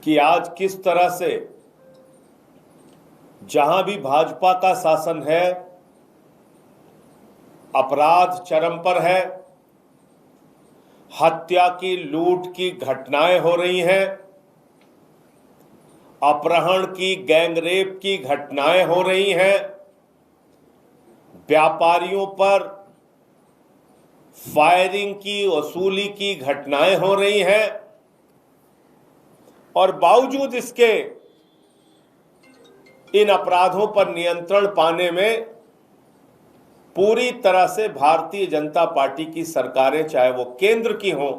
कि आज किस तरह से जहां भी भाजपा का शासन है, अपराध चरम पर है, हत्या की, लूट की घटनाएं हो रही हैं, अपहरण की, गैंगरेप की घटनाएं हो रही हैं, व्यापारियों पर फायरिंग की, वसूली की घटनाएं हो रही हैं, और बावजूद इसके इन अपराधों पर नियंत्रण पाने में पूरी तरह से भारतीय जनता पार्टी की सरकारें, चाहे वो केंद्र की हों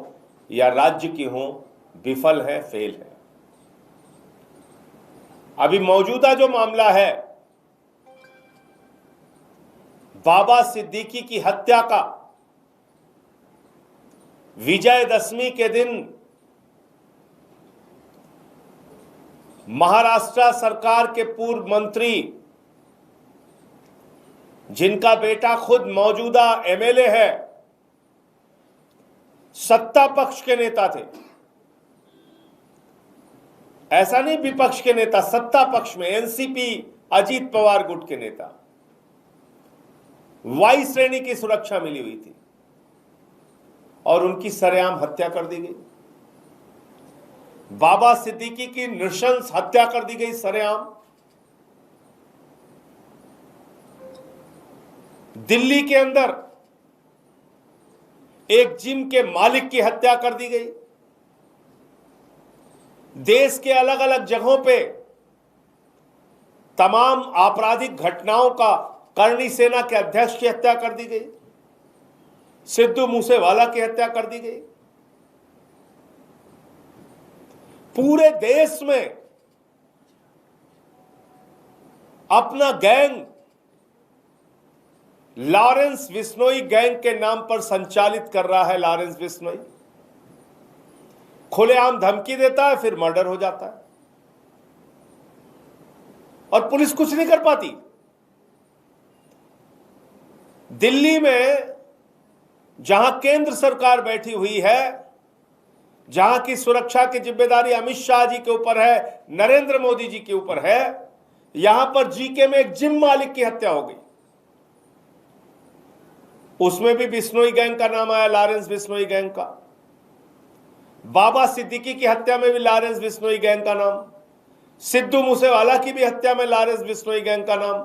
या राज्य की हों, विफल हैं, फेल हैं। अभी मौजूदा जो मामला है बाबा सिद्दीकी की हत्या का, विजयदशमी के दिन महाराष्ट्र सरकार के पूर्व मंत्री, जिनका बेटा खुद मौजूदा एमएलए है, सत्ता पक्ष के नेता थे, ऐसा नहीं विपक्ष के नेता, सत्ता पक्ष में एनसीपी अजीत पवार गुट के नेता, वाई श्रेणी की सुरक्षा मिली हुई थी और उनकी सरेआम हत्या कर दी गई। बाबा सिद्दीकी की नृशंस हत्या कर दी गई सरेआम। दिल्ली के अंदर एक जिम के मालिक की हत्या कर दी गई। देश के अलग अलग जगहों पे तमाम आपराधिक घटनाओं का करणी सेना के अध्यक्ष की हत्या कर दी गई। सिद्धू मूसेवाला की हत्या कर दी गई। पूरे देश में अपना गैंग लॉरेंस बिश्नोई गैंग के नाम पर संचालित कर रहा है। लॉरेंस बिश्नोई खुलेआम धमकी देता है, फिर मर्डर हो जाता है और पुलिस कुछ नहीं कर पाती। दिल्ली में जहां केंद्र सरकार बैठी हुई है, जहां की सुरक्षा की जिम्मेदारी अमित शाह जी के ऊपर है, नरेंद्र मोदी जी के ऊपर है, यहां पर जीके में एक जिम मालिक की हत्या हो गई। उसमें भी बिश्नोई गैंग का नाम आया, लॉरेंस बिश्नोई गैंग का। बाबा सिद्दीकी की हत्या में भी लॉरेंस बिश्नोई गैंग का नाम। सिद्धू मूसेवाला की भी हत्या में लॉरेंस बिश्नोई गैंग का नाम।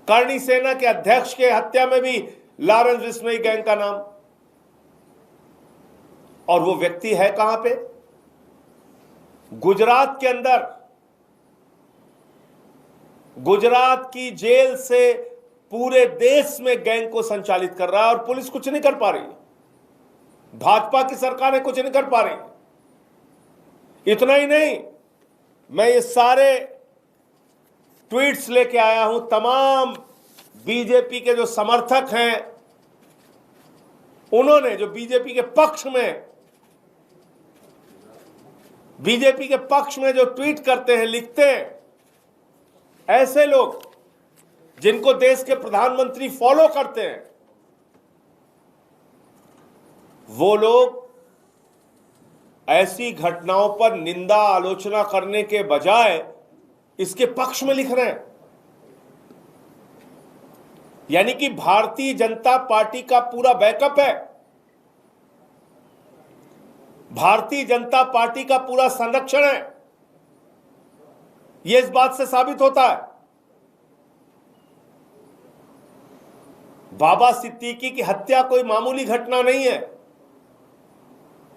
करणी सेना के अध्यक्ष के हत्या में भी लॉरेंस बिश्नोई गैंग का नाम। और वो व्यक्ति है कहां पे? गुजरात के अंदर। गुजरात की जेल से पूरे देश में गैंग को संचालित कर रहा है और पुलिस कुछ नहीं कर पा रही। भाजपा की सरकारें कुछ नहीं कर पा रही। इतना ही नहीं, मैं ये सारे ट्वीट्स लेके आया हूं। तमाम बीजेपी के जो समर्थक हैं, उन्होंने, जो बीजेपी के पक्ष में जो ट्वीट करते हैं, लिखते हैं, ऐसे लोग जिनको देश के प्रधानमंत्री फॉलो करते हैं, वो लोग ऐसी घटनाओं पर निंदा, आलोचना करने के बजाय इसके पक्ष में लिख रहे हैं। यानी कि भारतीय जनता पार्टी का पूरा बैकअप है, भारतीय जनता पार्टी का पूरा संरक्षण है। यह इस बात से साबित होता है। बाबा सिद्दीकी की हत्या कोई मामूली घटना नहीं है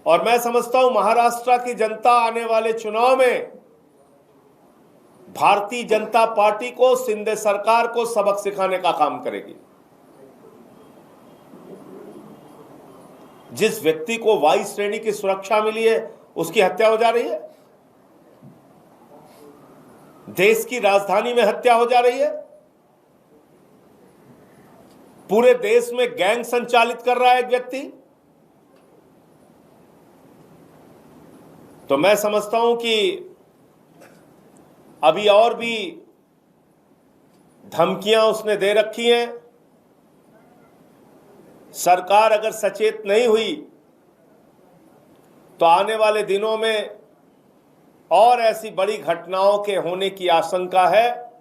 और मैं समझता हूं महाराष्ट्र की जनता आने वाले चुनाव में भारतीय जनता पार्टी को, शिंदे सरकार को सबक सिखाने का काम करेगी। जिस व्यक्ति को वाई श्रेणी की सुरक्षा मिली है, उसकी हत्या हो जा रही है। देश की राजधानी में हत्या हो जा रही है। पूरे देश में गैंग संचालित कर रहा है एक व्यक्ति। तो मैं समझता हूं कि अभी और भी धमकियां उसने दे रखी हैं। सरकार अगर सचेत नहीं हुई तो आने वाले दिनों में और ऐसी बड़ी घटनाओं के होने की आशंका है।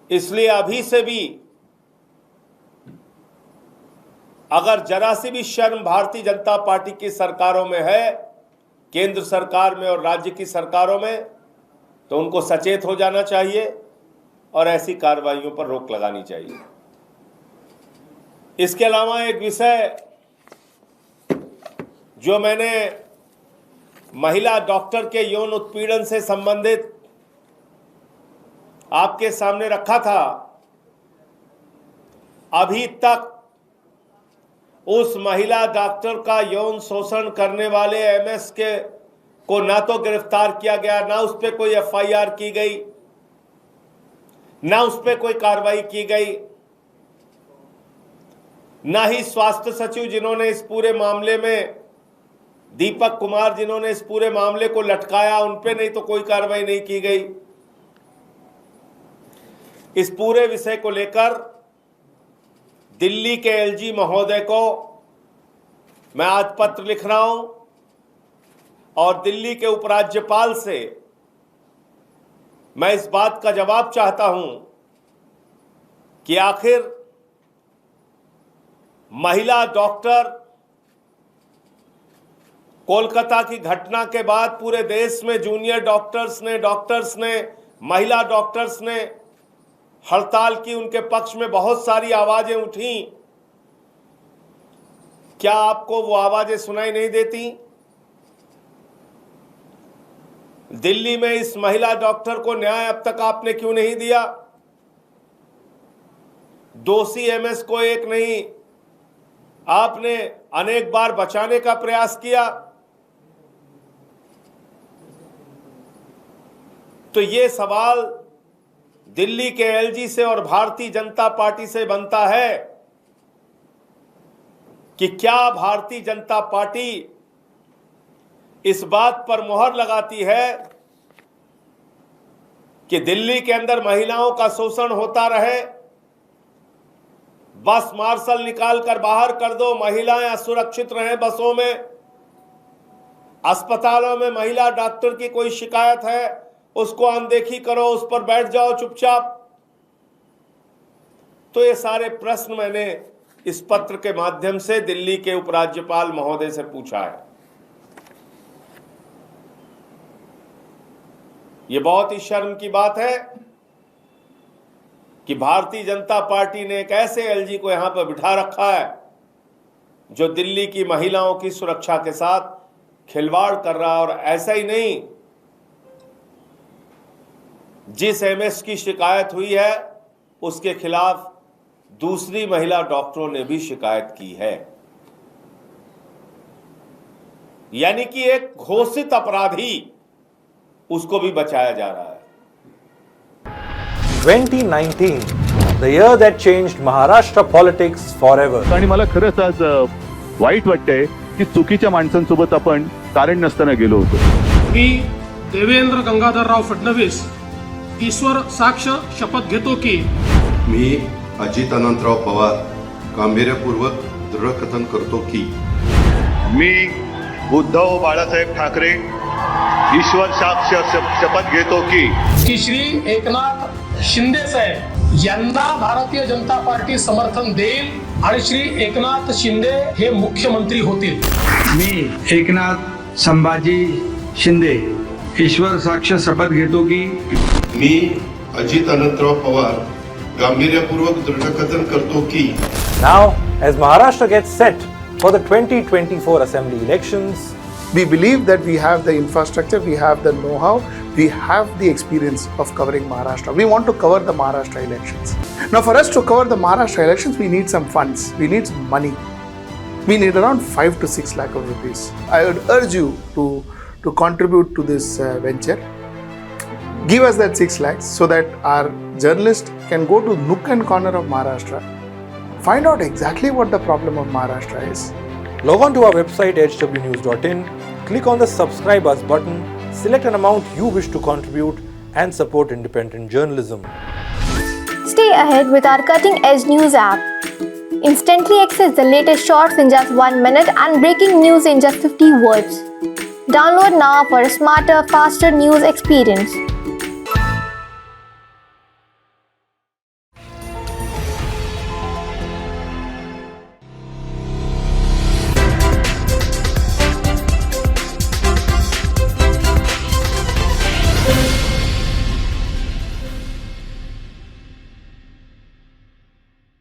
इसलिए अभी से भी अगर जरा सी भी शर्म भारतीय जनता पार्टी की सरकारों में है, केंद्र सरकार में और राज्य की सरकारों में, तो उनको सचेत हो जाना चाहिए और ऐसी कार्रवाइयों पर रोक लगानी चाहिए। इसके अलावा एक विषय जो मैंने महिला डॉक्टर के यौन उत्पीड़न से संबंधित आपके सामने रखा था, अभी तक उस महिला डॉक्टर का यौन शोषण करने वाले एमएस को ना तो गिरफ्तार किया गया, ना उस पर कोई एफआईआर की गई, ना उस पर कोई कार्रवाई की गई, ना ही स्वास्थ्य सचिव जिन्होंने इस पूरे मामले में, दीपक कुमार जिन्होंने इस पूरे मामले को लटकाया, उन पे नहीं तो कोई कार्रवाई नहीं की गई। इस पूरे विषय को लेकर दिल्ली के एलजी महोदय को मैं आज पत्र लिख रहा हूं और दिल्ली के उपराज्यपाल से मैं इस बात का जवाब चाहता हूं कि आखिर महिला डॉक्टर कोलकाता की घटना के बाद पूरे देश में जूनियर डॉक्टर्स ने महिला डॉक्टर्स ने हड़ताल की, उनके पक्ष में बहुत सारी आवाजें उठी। क्या आपको वो आवाजें सुनाई नहीं देती? दिल्ली में इस महिला डॉक्टर को न्याय अब तक आपने क्यों नहीं दिया? दोषी एमएस को एक नहीं, आपने अनेक बार बचाने का प्रयास किया। तो ये सवाल दिल्ली के एलजी से और भारतीय जनता पार्टी से बनता है कि क्या भारतीय जनता पार्टी इस बात पर मुहर लगाती है कि दिल्ली के अंदर महिलाओं का शोषण होता रहे, बस मार्शल निकाल कर बाहर कर दो, महिलाएं असुरक्षित रहें बसों में, अस्पतालों में महिला डॉक्टर की कोई शिकायत है उसको अनदेखी करो, उस पर बैठ जाओ चुपचाप? तो ये सारे प्रश्न मैंने इस पत्र के माध्यम से दिल्ली के उपराज्यपाल महोदय से पूछा है। ये बहुत ही शर्म की बात है कि भारतीय जनता पार्टी ने एक ऐसे एलजी को यहां पर बिठा रखा है जो दिल्ली की महिलाओं की सुरक्षा के साथ खिलवाड़ कर रहा है। और ऐसा ही नहीं, जिस एमएस की शिकायत हुई है उसके खिलाफ दूसरी महिला डॉक्टरों ने भी शिकायत की है। यानी कि एक घोषित अपराधी, उसको भी बचाया जा रहा है। 2019, the year that changed Maharashtra politics forever. आणि मला खरंच आज वाईट वाटतंय की चुकीच्या माणसांसोबत आपण कारण नसताना गेलो होतो। मी देवेंद्र गंगाधरराव फडणवीस ईश्वर साक्ष शपथ घेतो की मी अजित अनंतराव पवार गांभीर्यपूर्वक दृढकथन करतो की मी उद्धव बाळासाहेब ठाकरे ईश्वर साक्ष शपथ घेतो की श्री एकनाथ शिंदे साहेब यांना भारतीय जनता पार्टी समर्थन देईल आणि श्री एकनाथ शिंदे हे मुख्यमंत्री होतील। मी एकनाथ संभाजी शिंदे ईश्वर साक्ष शपथ घेतो की मी अजित अनंतराव पवार गांभीर्यपूर्वक दृढकथन करतो की Now, as Maharashtra gets set for the 2024 assembly elections, we believe that we have the infrastructure, we have the know-how, we have the experience of covering Maharashtra. We want to cover the Maharashtra elections. Now, for us to cover the Maharashtra elections, we need some funds, we need some money. We need around 5 to 6 lakh of rupees. I would urge you to contribute to this venture. Give us that 6 lakhs so that our journalist can go to nook and corner of Maharashtra, find out exactly what the problem of Maharashtra is. log on to our website hwnews.in, click on the subscribe us button, select an amount you wish to contribute and support independent journalism. Stay ahead with our cutting edge news app. Instantly access the latest shorts in just 1 minute and breaking news in just 50 words. Download now for a smarter, faster news experience.